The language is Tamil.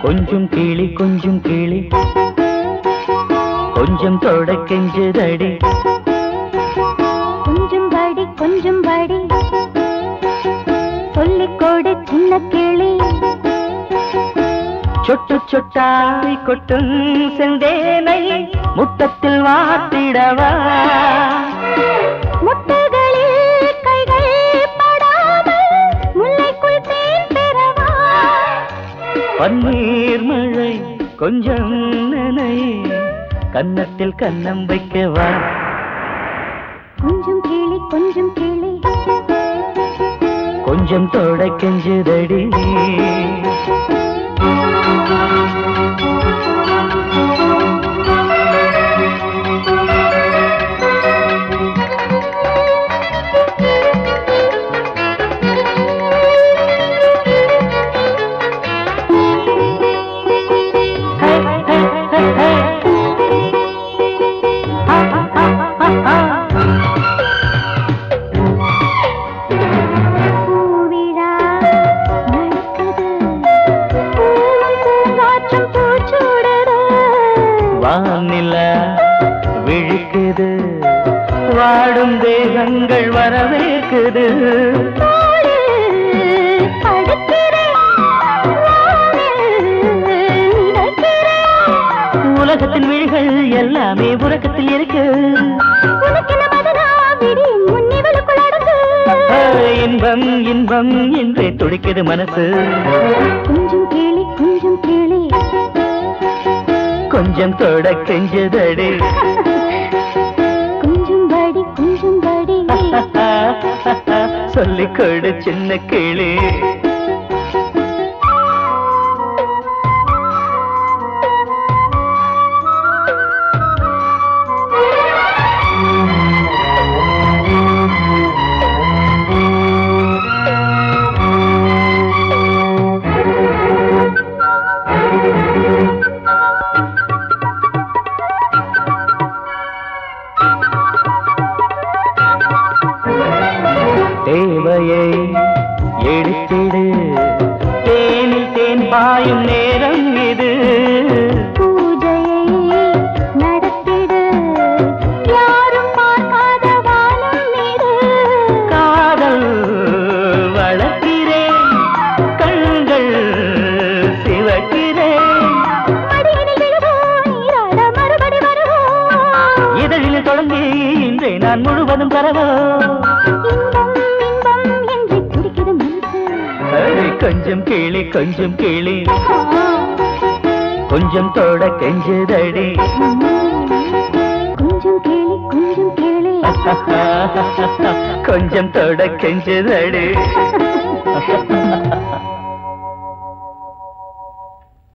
கொஞ்சம் கிளி கொஞ்சம் தொட கெஞ்சுதடி கொஞ்சம் படி சொல்லிக்கோடு சின்ன கிளி சொட்டு சொட்டாய் கொட்டும் செந்தேனை முத்தத்தில் வாத்திடவா முட்டுகளில் கைகள் படாமல் முல்லைக்குள் தேன் பெறவா பன்னீர் மழை கொஞ்சம் நனை கன்னத்தில் கன்னம் வைக்கவா கொஞ்சம் கிளி கொஞ்சம் தொட கெஞ்சுதடி வானில விழிக்குது வாடும் தேகங்கள் வரவேற்குது உலகத்தின் விழிகள் எல்லாமே உறக்கத்தில் இருக்கு இன்பம் இன்பம் என்றே துடிக்குது மனசு கொஞ்சம் கிளி கொஞ்சம் தொட கெஞ்சுதடி கொஞ்சம் படி சொல்லிக்கொடு சின்ன கிளி தேவையை எடுத்திடு தேனில் தேன் பாயும் நேரம் இது பூஜையை நடத்திடு யாரும் பார்க்காத வானம் இது காதல் வளர்க்கிறேன் கண்கள் சிவக்கிறேன் மறுபடி வருவோம் இதழில் தொடங்கி இன்றே நான் முழுவதும் தரவோ கொஞ்சம் கிளி கொஞ்சம் தொட கெஞ்சுதடி கொஞ்சம் கிளி கொஞ்சம் தொட கெஞ்சுதடி